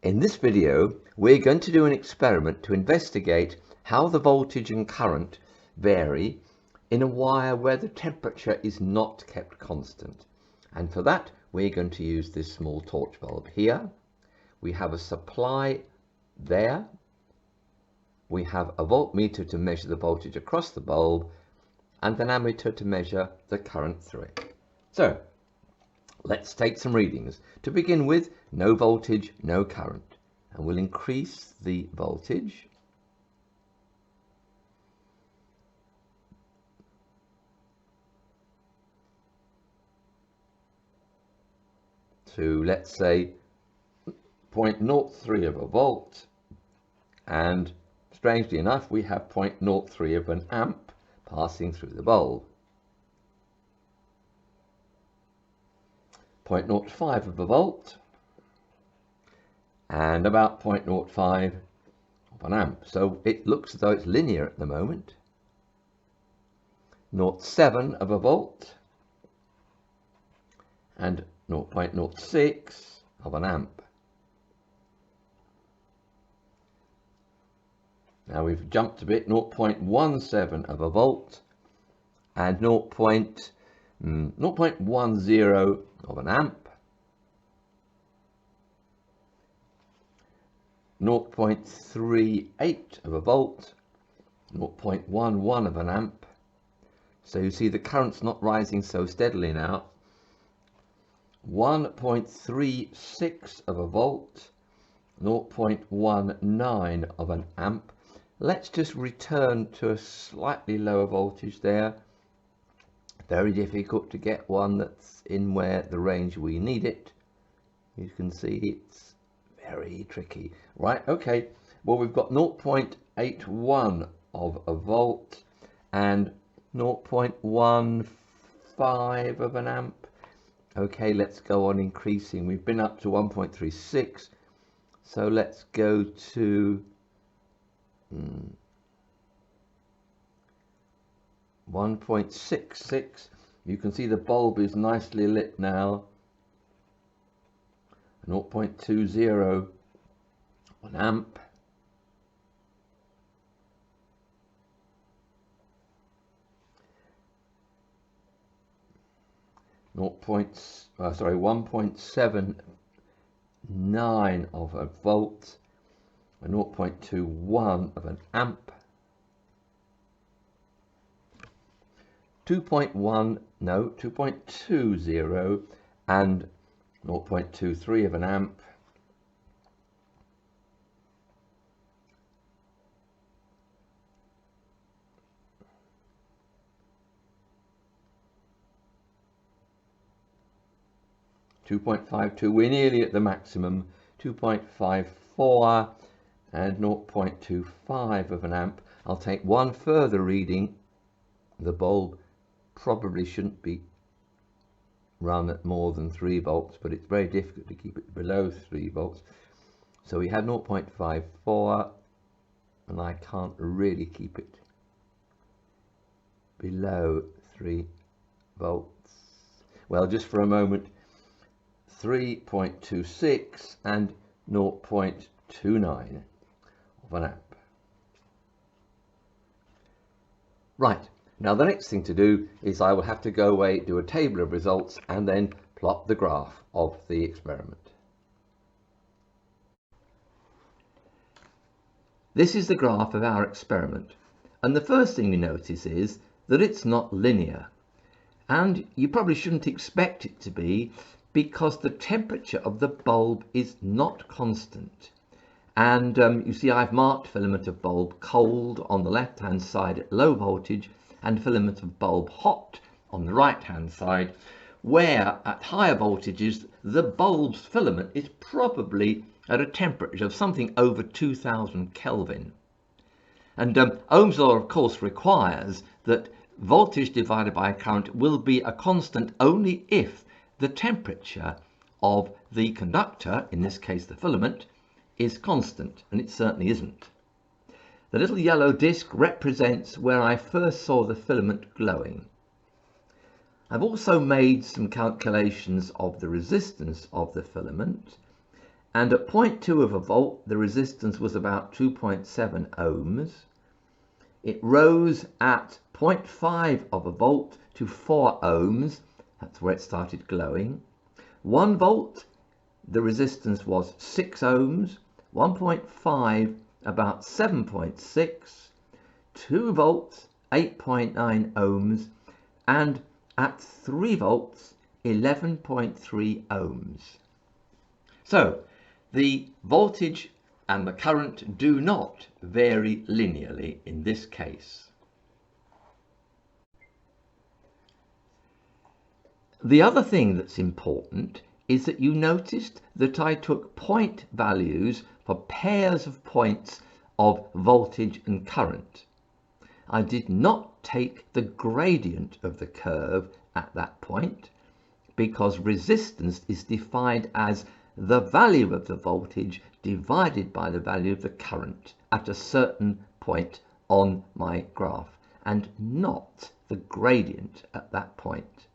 In this video, we're going to do an experiment to investigate how the voltage and current vary in a wire where the temperature is not kept constant. And for that, we're going to use this small torch bulb here. We have a supply there. We have a voltmeter to measure the voltage across the bulb and an ammeter to measure the current through it. So, let's take some readings. To begin with, no voltage, no current. And we'll increase the voltage. To, let's say, 0.03 of a volt. And strangely enough, we have 0.03 of an amp passing through the bulb. 0.05 of a volt and about 0.05 of an amp. So it looks as though it's linear at the moment. 0.07 of a volt and 0.06 of an amp. Now we've jumped a bit, 0.17 of a volt and 0.10 of an amp, 0.38 of a volt, 0.11 of an amp. So you see the current's not rising so steadily now. 1.36 of a volt, 0.19 of an amp. Let's just return to a slightly lower voltage there. Very difficult to get one that's in where the range we need it. You can see it's very tricky. Right, okay. Well, we've got 0.81 of a volt and 0.15 of an amp. Okay, let's go on increasing. We've been up to 1.36. So let's go to 1.66. You can see the bulb is nicely lit now. 0.20 an amp. Sorry, 1.79 of a volt, and 0.21 of an amp. 2.20 and 0.23 of an amp. .52, we're nearly at the maximum. 2.54 and 0.25 of an amp. I'll take one further reading. The bulb probably shouldn't be run at more than 3 volts, but it's very difficult to keep it below 3 volts. So we had 0.54 and I can't really keep it below 3 volts. Well, just for a moment, 3.26 and 0.29 of an amp. Right. Now the next thing to do is I will have to go away, do a table of results and then plot the graph of the experiment. This is the graph of our experiment, and the first thing we notice is that it's not linear, and you probably shouldn't expect it to be because the temperature of the bulb is not constant. And you see I've marked filament of bulb cold on the left hand side at low voltage and filament of bulb hot on the right hand side, where at higher voltages the bulb's filament is probably at a temperature of something over 2000 Kelvin. And Ohm's law of course requires that voltage divided by current will be a constant only if the temperature of the conductor, in this case the filament, is constant, and it certainly isn't. The little yellow disc represents where I first saw the filament glowing. I've also made some calculations of the resistance of the filament, and at 0.2 of a volt the resistance was about 2.7 ohms. It rose at 0.5 of a volt to 4 ohms. That's where it started glowing. 1 volt, the resistance was 6 ohms. 1.5, about 7.6. 2 volts, 8.9 ohms. And at 3 volts, 11.3 ohms. So the voltage and the current do not vary linearly in this case. The other thing that's important is that you noticed that I took point values for pairs of points of voltage and current. I did not take the gradient of the curve at that point because resistance is defined as the value of the voltage divided by the value of the current at a certain point on my graph, and not the gradient at that point.